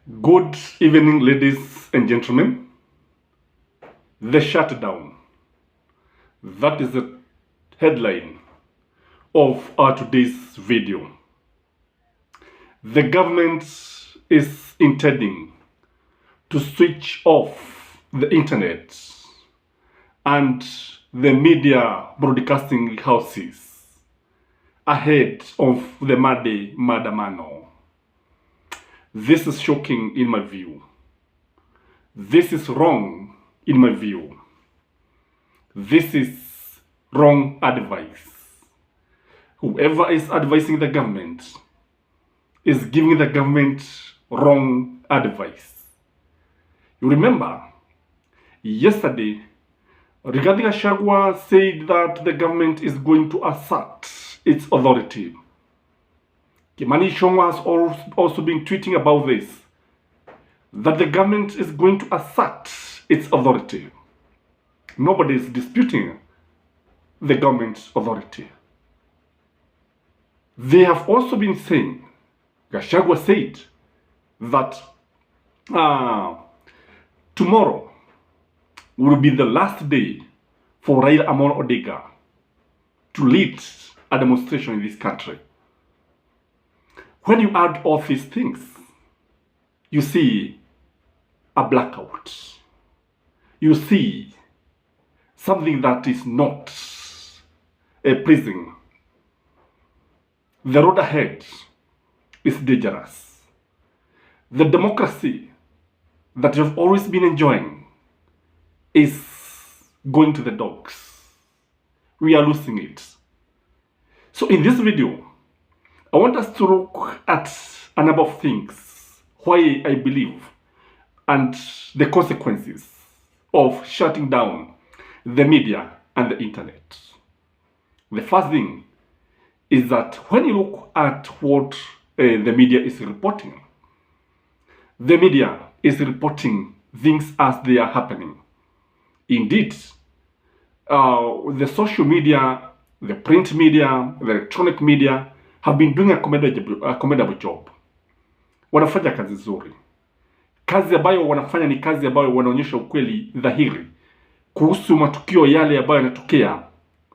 Good evening, ladies and gentlemen. The shutdown. That is the headline of our today's video. The government is intending to switch off the internet and the media broadcasting houses ahead of the Monday Maandamano. This is shocking in my view. This is wrong in my view. This is wrong advice. Whoever is advising the government is giving the government wrong advice. You remember, yesterday, Government.Gachie said that the government is going to assert its authority. Kimani Ichung'wah has also been tweeting about this, that the government is going to assert its authority. Nobody is disputing the government's authority. They have also been saying, Gachagua said that tomorrow will be the last day for Raila Amolo Odinga to lead a demonstration in this country. When you add all these things, you see a blackout. You see something that is not pleasing. The road ahead is dangerous. The democracy that you've always been enjoying is going to the dogs. We are losing it. So in this video, I want us to look at a number of things, why I believe, and the consequences of shutting down the media and the internet. The first thing is that when you look at what the media is reporting, the media is reporting things as they are happening. Indeed, the social media, the print media, the electronic media have been doing a commendable job. Wanafanya kazi nzuri. Kazi ambayo wanafanya ni kazi ambayo wanaonyesha ukweli dhahiri kuhusu matukio yale ambayo yanatokea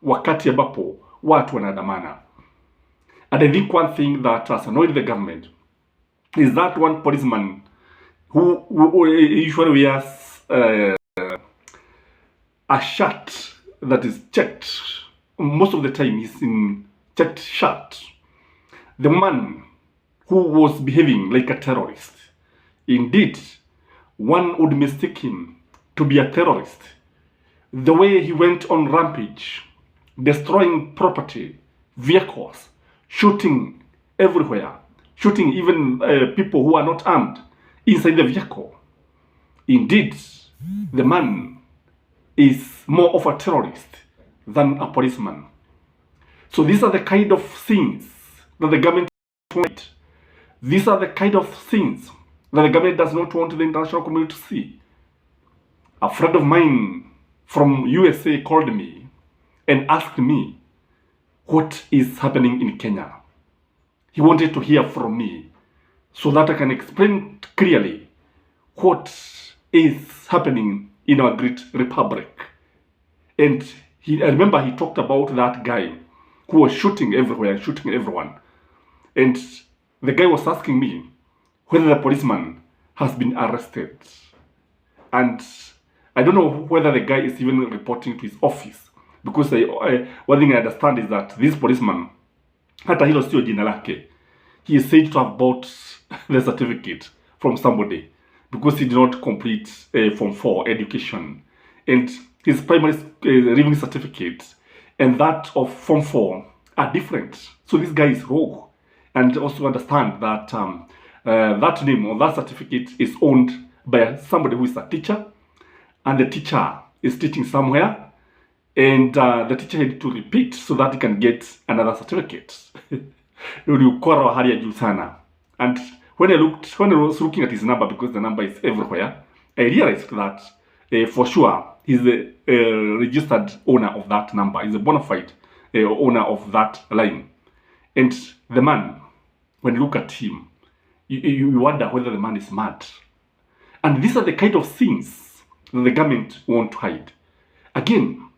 wakati ambapo watu wanaandamana. And I think one thing that has annoyed the government is that one policeman who usually wears a shirt that is checked. Most of the time he's in checked shirt. The man who was behaving like a terrorist. Indeed, one would mistake him to be a terrorist. The way he went on rampage, destroying property, vehicles, shooting everywhere, shooting even people who are not armed inside the vehicle. Indeed, the man is more of a terrorist than a policeman. So these are the kind of things that the government wants. These are the kind of things that the government does not want the international community to see. A friend of mine from USA called me and asked me what is happening in Kenya. He wanted to hear from me so that I can explain clearly what is happening in our great republic. And I remember he talked about that guy who was shooting everywhere, shooting everyone. And the guy was asking me whether the policeman has been arrested. And I don't know whether the guy is even reporting to his office. Because one thing I understand is that this policeman, hata hilo sio jina lake, he is said to have bought the certificate from somebody because he did not complete Form 4 education. And his primary reading certificate and that of Form 4 are different. So this guy is rogue. And also understand that that name or that certificate is owned by somebody who is a teacher, and the teacher is teaching somewhere, and the teacher had to repeat so that he can get another certificate. And when I was looking at his number, because the number is everywhere, I realized that for sure he's the registered owner of that number. He's a bona fide owner of that line. And the man, when you look at him, you wonder whether the man is mad. And these are the kind of things that the government want to hide. Again,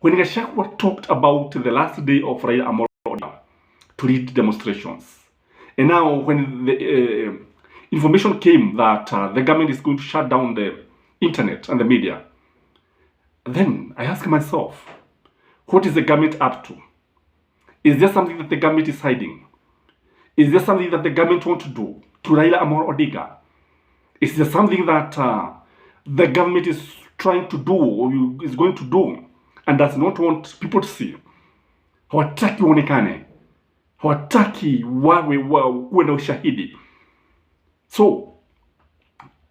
when Gachagua talked about the last day of Raila Amolo Odinga to lead demonstrations, and now when the information came that the government is going to shut down the internet and the media, then I ask myself, what is the government up to? Is there something that the government is hiding? Is there something that the government want to do to Raila Amolo Odinga? Is there something that the government is trying to do or is going to do and does not want people to see? Hawataki uonekane. Hawataki wawe na ushahidi. So,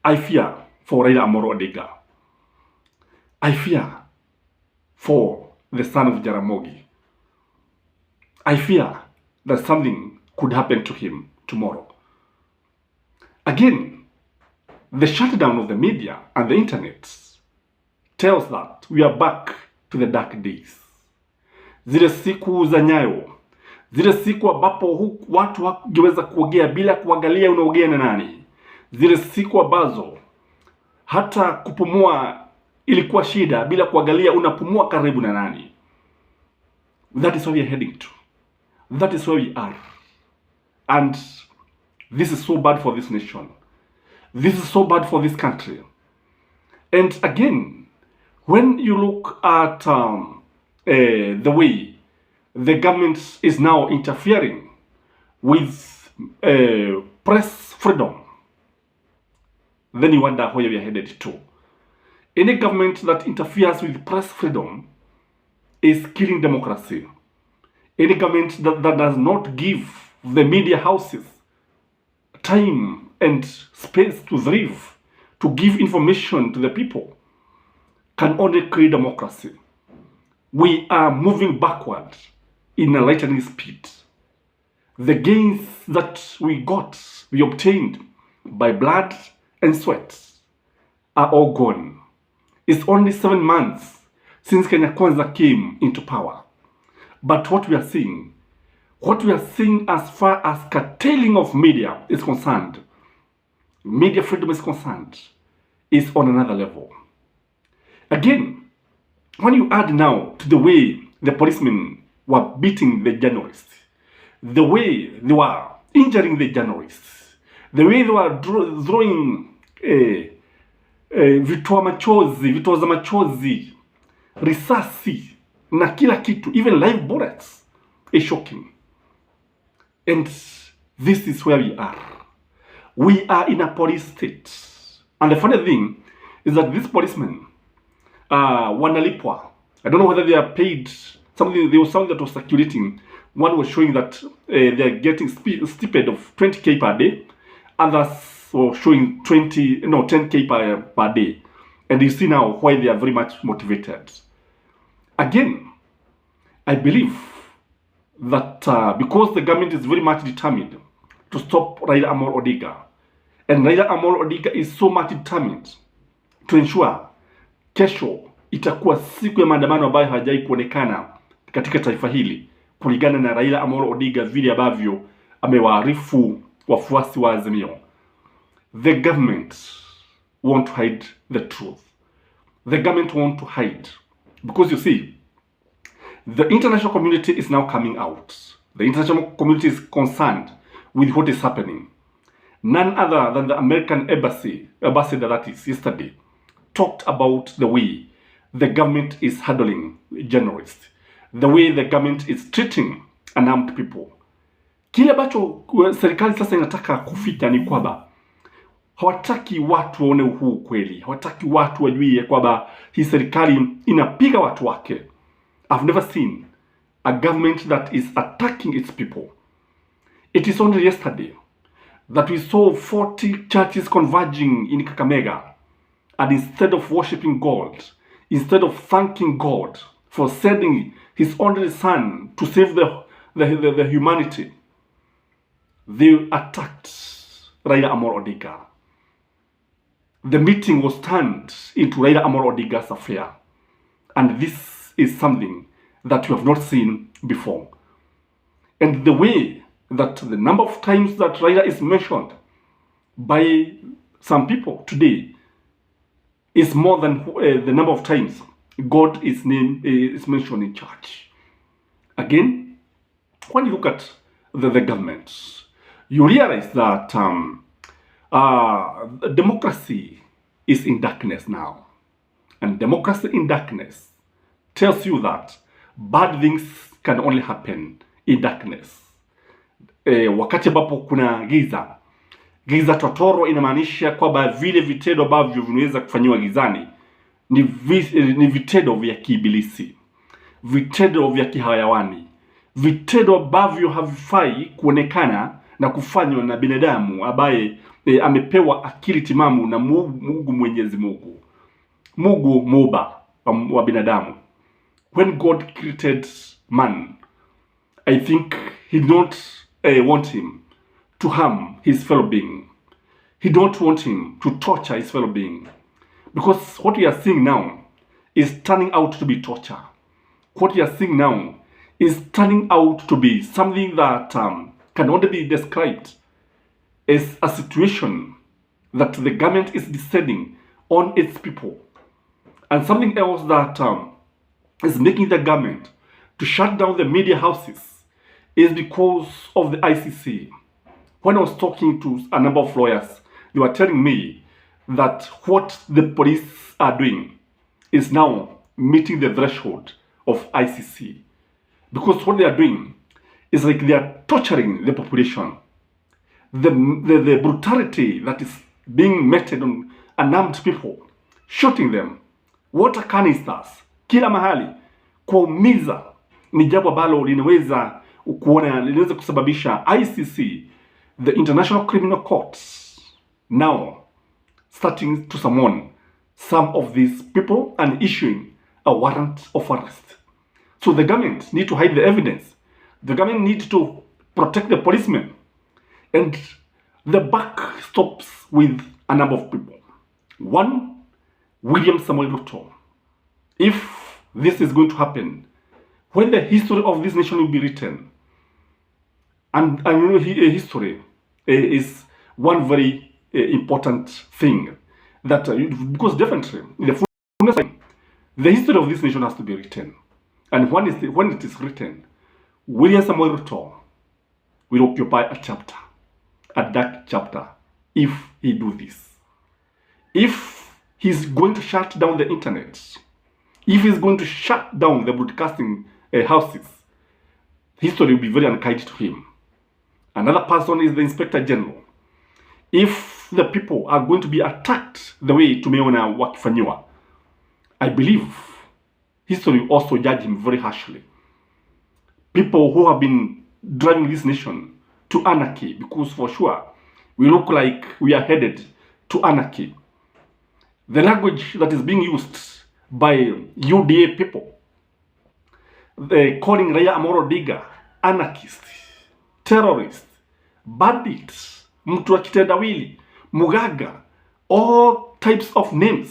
I fear for Raila Amolo Odinga. I fear for the son of Jaramogi. I fear that something could happen to him tomorrow. Again, the shutdown of the media and the internet tells that we are back to the dark days. Zile siku za Nyayo, zile siku ambapo watu hawangeweza kuongea bila kuangalia unaongea na nani. Zile siku ambazo hata kupumua ilikuwa shida bila kuangalia unapumua karibu na nani. That is where we are heading to. That is where we are. And this is so bad for this nation. This is so bad for this country. And again, when you look at the way the government is now interfering with press freedom, then you wonder where we are headed to. Any government that interferes with press freedom is killing democracy. Any government that does not give the media houses time and space to thrive, to give information to the people, can only create democracy. We are moving backward in a lightning speed. The gains that we obtained by blood and sweat are all gone. It's only 7 months since Kenya Kwanza came into power. But what we are seeing as far as curtailing of media is concerned, media freedom is concerned, is on another level. Again, when you add now to the way the policemen were beating the journalists, the way they were injuring the journalists, the way they were throwing vitoza machozi, risasi, na kila kitu, even live bullets, is shocking. And this is where we are. We are in a police state. And the funny thing is that these policemen, wanalipwa. I don't know whether they are paid. There was something that was circulating. One was showing that they are getting stipend of 20k per day. Others were showing 10k per day. And you see now why they are very much motivated. Again, I believe that because the government is very much determined to stop Raila Amolo Odinga, and Raila Amolo Odinga is so much determined to ensure kesho itakuwa siku ya maandamano ambayo hajai kuonekana katika taifa hili, kulingana na Raila Amolo Odinga vile ambavyo amewaarifu wafuasi wa Azimio. The government want to hide the truth. The government want to hide. Because you see, the international community is now coming out. The international community is concerned with what is happening. None other than the American ambassador that is yesterday, talked about the way the government is handling journalists, the way the government is treating unarmed people. Kile ambacho serikali sasa inataka kuficha ni kwamba hawataki watu waone huu kweli. Hawataki watu wajue kwamba hii serikali inapiga watu wake. I've never seen a government that is attacking its people. It is only yesterday that we saw 40 churches converging in Kakamega, and instead of worshiping God, instead of thanking God for sending his only son to save the humanity, they attacked Raila Amolo Odinga. The meeting was turned into Raila Amolo Odinga's affair. And this is something that we have not seen before. And the way that the number of times that Raila is mentioned by some people today is more than the number of times God is mentioned in church. Again, when you look at the government, you realize that democracy is in darkness now. And democracy in darkness tells you that bad things can only happen in darkness. Wakati ambapo kuna giza totoro, inamaanisha kwamba vile vitendo ambavyo vinaweza kufanywa gizani ni vitendo vya kiibilisi, vitendo vya kihayawani, vitendo ambavyo havifai kuonekana na kufanywa na binadamu ambaye amepewa akili timamu na Mungu Mwenyezi Mungu, Mungu muumba wa binadamu. When God created man, I think he don't want him to harm his fellow being. He don't want him to torture his fellow being. Because what we are seeing now is turning out to be torture. What we are seeing now is turning out to be something that can only be described as a situation that the government is descending on its people. And something else that is making the government to shut down the media houses is because of the ICC. When I was talking to a number of lawyers, they were telling me that what the police are doing is now meeting the threshold of ICC. Because what they are doing is like they are torturing the population. The brutality that is being meted on unarmed people, shooting them, water canisters, kila mahali, kuumiza, ni jambo ambalo linaweza kusababisha ICC, the International Criminal Court, now starting to summon some of these people and issuing a warrant of arrest. So the government need to hide the evidence. The government needs to protect the policemen. And the buck stops with a number of people. One, William Samoei Ruto. If this is going to happen, when the history of this nation will be written, and you know, history is one very important thing that because definitely in the fullness time, the history of this nation has to be written. And when it is written, William Samoei Ruto will occupy a chapter, a dark chapter, if he do this. If he's going to shut down the internet, if he's going to shut down the broadcasting houses, history will be very unkind to him. Another person is the Inspector General. If the people are going to be attacked the way tumeona wakifanywa, I believe history will also judge him very harshly. People who have been driving this nation to anarchy, because for sure we look like we are headed to anarchy. The language that is being used by UDA people, calling Raila Amolo Odinga anarchist, terrorist, bandit, mtu wa kitendawili, mugaga, all types of names,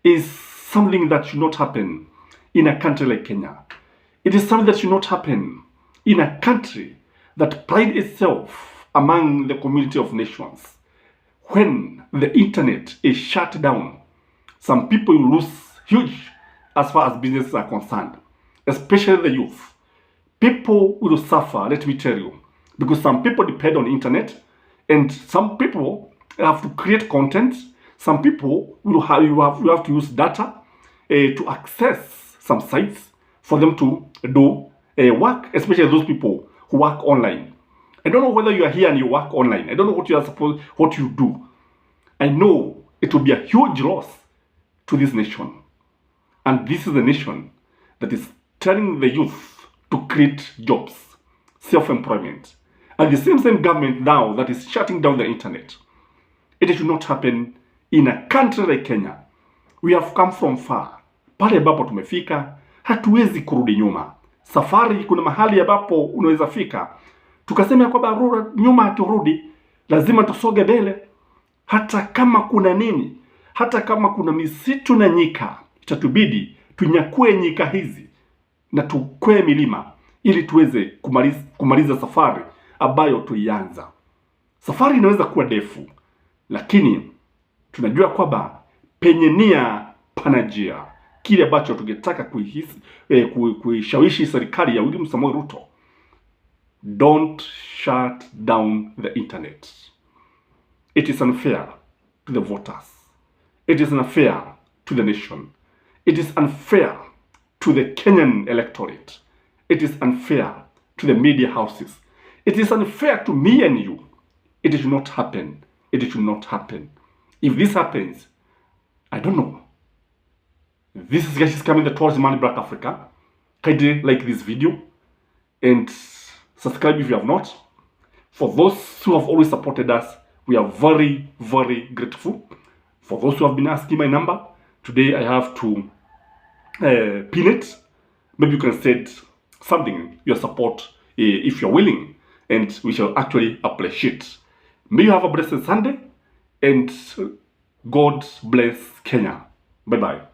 is something that should not happen in a country like Kenya. It is something that should not happen in a country that prides itself among the community of nations. When the internet is shut down, some people will lose huge as far as businesses are concerned, especially the youth. People will suffer, let me tell you, because some people depend on the internet, and some people have to create content. Some people will have to use data to access some sites for them to do work, especially those people who work online. I don't know whether you are here and you work online. I don't know what you do. I know it will be a huge loss to this nation. And this is a nation that is telling the youth to create jobs, self-employment. And the same government now that is shutting down the internet. It should not happen in a country like Kenya. We have come from far. Pale ambapo tumefika, hatuwezi kurudi nyuma. Safari kuna mahali ambapo unaweza fika, tukasema kwamba nyuma haturudi, lazima tusoge mbele. Hata kama kuna nini, hata kama kuna misitu na nyika, itatubidi tunyakue nyika hizi na tukwe milima ili tuweze kumaliza safari ambayo tuianza. Safari inaweza kuwa ndefu, lakini tunajua kwamba penye nia pana njia. Kile ambacho tungetaka kuishawishi serikali ya William Samoei Ruto, don't shut down the internet. It is unfair to the voters. It is unfair to the nation. It is unfair to the Kenyan electorate. It is unfair to the media houses. It is unfair to me and you. It should not happen. It should not happen. If this happens, I don't know. This is Gachie Skyman, the tallest man in Black Africa. Kindly like this video and subscribe if you have not. For those who have always supported us, we are very, very grateful. For those who have been asking my number, today I have to pin it. Maybe you can send something, your support, if you're willing, and we shall actually appreciate. May you have a blessed Sunday, and God bless Kenya. Bye-bye.